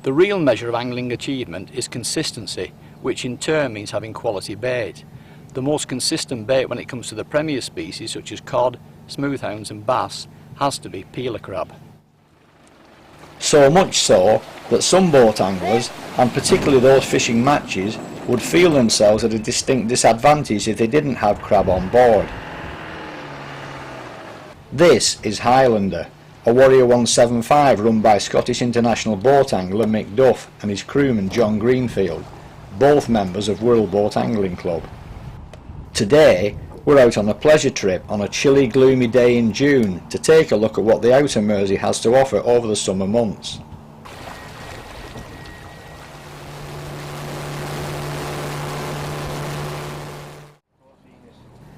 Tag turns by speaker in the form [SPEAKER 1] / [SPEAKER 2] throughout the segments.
[SPEAKER 1] The real measure of angling achievement is consistency, which in turn means having quality bait. The most consistent bait when it comes to the premier species such as cod, smoothhounds and bass has to be peeler crab. So much so that some boat anglers, and particularly those fishing matches, would feel themselves at a distinct disadvantage if they didn't have crab on board. This is Highlander, a Warrior 175 run by Scottish international boat angler Mick Duff and his crewman John Greenfield, both members of World Boat Angling Club. Today we're out on a pleasure trip on a chilly, gloomy day in June to take a look at what the outer Mersey has to offer over the summer months.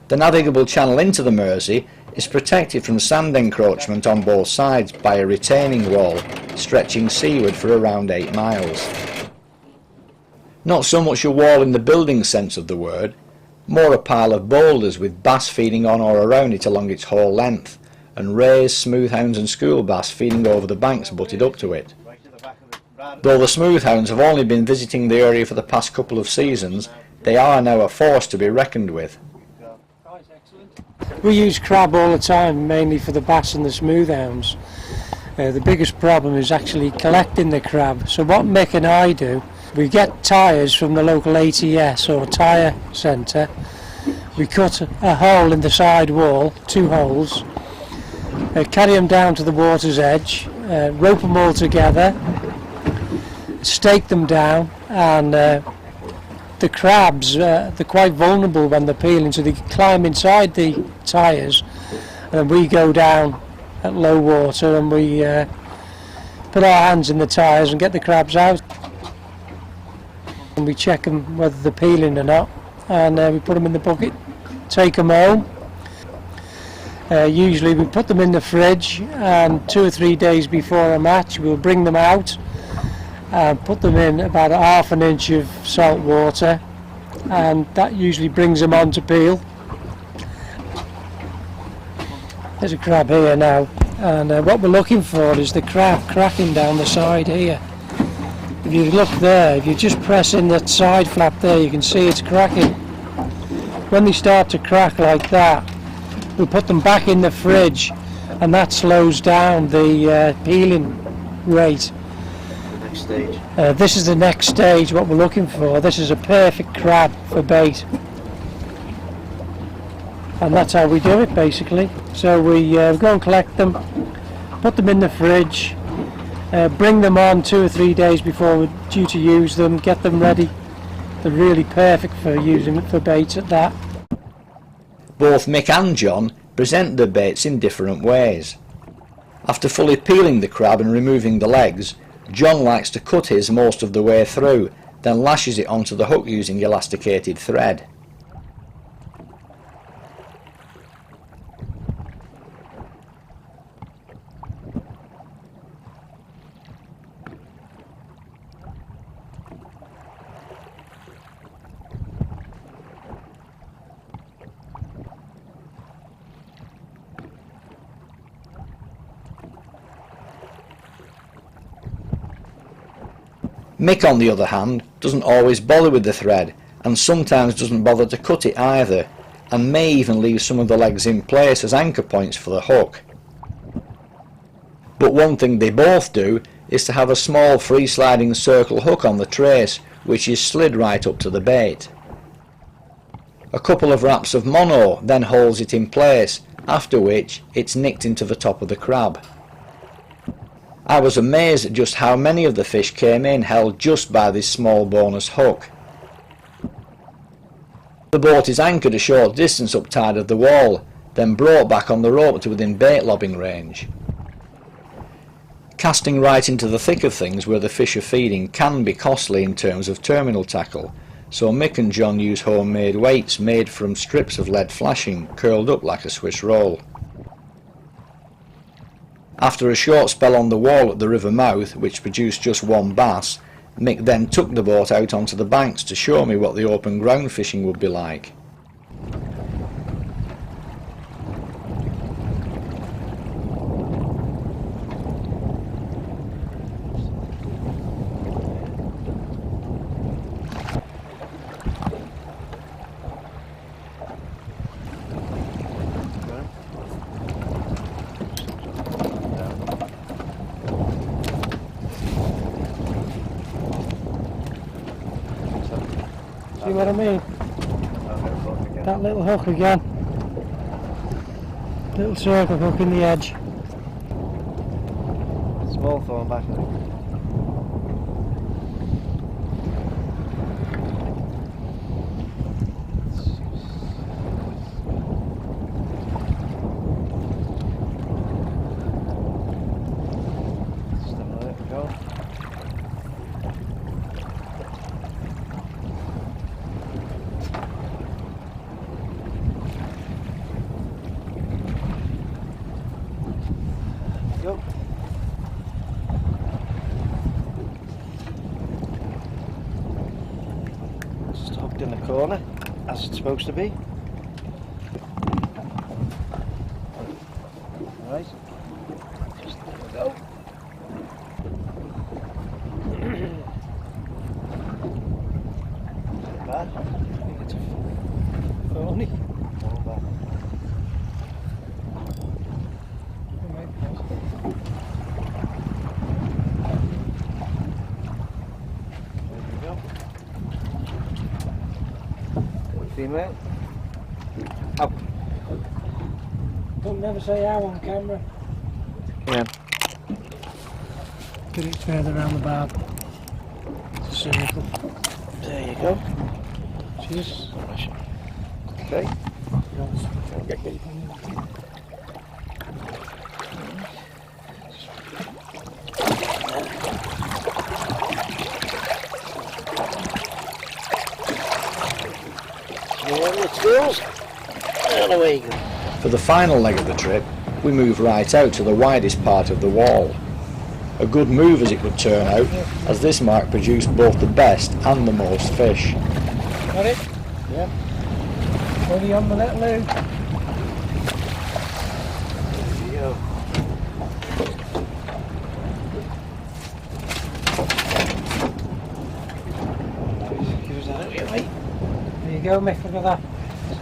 [SPEAKER 1] The navigable channel into the Mersey is protected from sand encroachment on both sides by a retaining wall stretching seaward for around 8 miles. Not so much a wall in the building sense of the word, more a pile of boulders with bass feeding on or around it along its whole length, and rays, smoothhounds and school bass feeding over the banks butted up to it. Though the smoothhounds have only been visiting the area for the past couple of seasons, they are now a force to be reckoned with.
[SPEAKER 2] We use crab all the time, mainly for the bass and the smoothhounds. The biggest problem is actually collecting the crab. So what Mick and I do, we get tyres from the local ATS or tyre centre. We cut a hole in the side wall, 2 holes, carry them down to the water's edge, rope them all together, stake them down, and the crabs, they're quite vulnerable when they're peeling, so they climb inside the tyres, and then we go down at low water and we put our hands in the tyres and get the crabs out. And we check them whether they're peeling or not, and we put them in the bucket, take them home. Usually we put them in the fridge, and 2 or 3 days before a match we'll bring them out and put them in about 1/2 inch of salt water, and that usually brings them on to peel. There's a crab here now, and what we're looking for is the crab cracking down the side here. If you look there, if you just press in that side flap there, you can see it's cracking. When they start to crack like that, we'll put them back in the fridge, and that slows down the peeling rate.
[SPEAKER 3] Stage.
[SPEAKER 2] This is the next stage, what we're looking for. This is a perfect crab for bait, and that's how we do it basically. So we go and collect them, put them in the fridge, bring them on 2 or 3 days before we're due to use them, get them ready. They're really perfect for using it for baits at that.
[SPEAKER 1] Both Mick and John present their baits in different ways. After fully peeling the crab and removing the legs, John likes to cut his most of the way through, then lashes it onto the hook using elasticated thread. Mick, on the other hand, doesn't always bother with the thread, and sometimes doesn't bother to cut it either, and may even leave some of the legs in place as anchor points for the hook. But one thing they both do is to have a small free-sliding circle hook on the trace, which is slid right up to the bait. A couple of wraps of mono then holds it in place, after which it's nicked into the top of the crab. I was amazed at just how many of the fish came in held just by this small bonus hook. The boat is anchored a short distance up tide of the wall, then brought back on the rope to within bait lobbing range. Casting right into the thick of things where the fish are feeding can be costly in terms of terminal tackle, so Mick and John use homemade weights made from strips of lead flashing curled up like a Swiss roll. After a short spell on the wall at the river mouth, which produced just 1 bass, Mick then took the boat out onto the banks to show me what the open ground fishing would be like.
[SPEAKER 2] See what I mean? That little hook again. Little circle hook in the edge.
[SPEAKER 3] Small thorn back. Go. Just hooked in the corner, as it's supposed to be. Alright. Just there we go. Not bad. I think it's a phony. Fall back. Female. Up.
[SPEAKER 2] Don't never say how on camera.
[SPEAKER 3] Yeah.
[SPEAKER 2] Get it further around the barb. It's a circle.
[SPEAKER 3] There you go.
[SPEAKER 2] Cheers.
[SPEAKER 3] Okay.
[SPEAKER 1] For the final leg of the trip, we move right out to the widest part of the wall. A good move as it would turn out, as this mark produced both the best and the most fish.
[SPEAKER 2] Got it? Yeah. Ready on the little loo.
[SPEAKER 3] There you go.
[SPEAKER 2] There you go, Mick, look at that.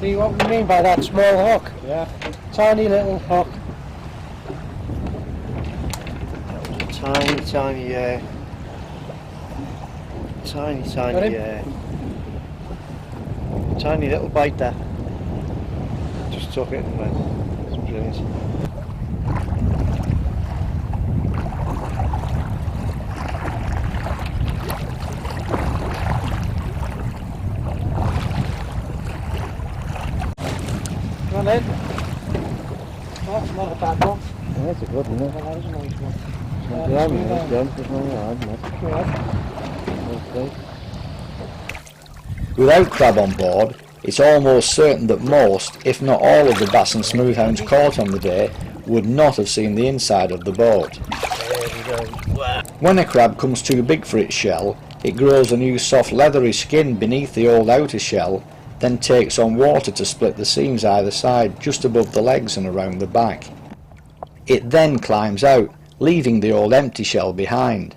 [SPEAKER 2] See what we mean by that small hook?
[SPEAKER 3] Yeah.
[SPEAKER 2] Tiny little hook.
[SPEAKER 3] That was a tiny, tiny little bite there. Just took it and went. It's brilliant.
[SPEAKER 2] Come on then. That's not a bad one.
[SPEAKER 3] Yeah, that's a good one.
[SPEAKER 2] Well, that is a nice one.
[SPEAKER 3] Yeah, it's done. There's no hard, okay.
[SPEAKER 1] Without crab on board, it's almost certain that most, if not all of the bass and smoothhounds caught on the day would not have seen the inside of the boat. When a crab comes too big for its shell, it grows a new soft leathery skin beneath the old outer shell, then takes on water to split the seams either side just above the legs and around the back. It then climbs out, leaving the old empty shell behind.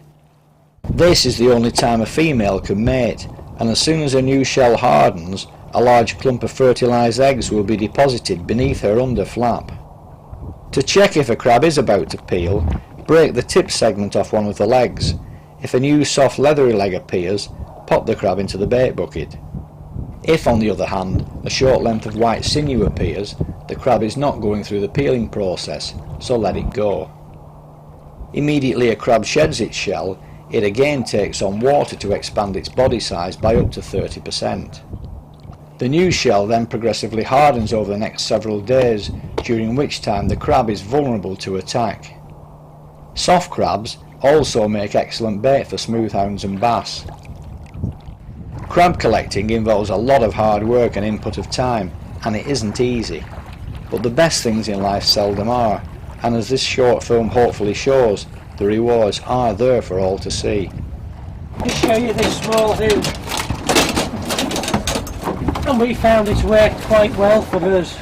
[SPEAKER 1] This is the only time a female can mate, and as soon as a new shell hardens, a large clump of fertilised eggs will be deposited beneath her under flap. To check if a crab is about to peel, break the tip segment off one of the legs. If a new soft leathery leg appears, pop the crab into the bait bucket. If, on the other hand, a short length of white sinew appears, the crab is not going through the peeling process, so let it go. Immediately a crab sheds its shell, it again takes on water to expand its body size by up to 30%. The new shell then progressively hardens over the next several days, during which time the crab is vulnerable to attack. Soft crabs also make excellent bait for smoothhounds and bass. Crab collecting involves a lot of hard work and input of time, and it isn't easy. But the best things in life seldom are, and as this short film hopefully shows, the rewards are there for all to see.
[SPEAKER 2] Just show you this small hoop. And we found it's worked quite well for us.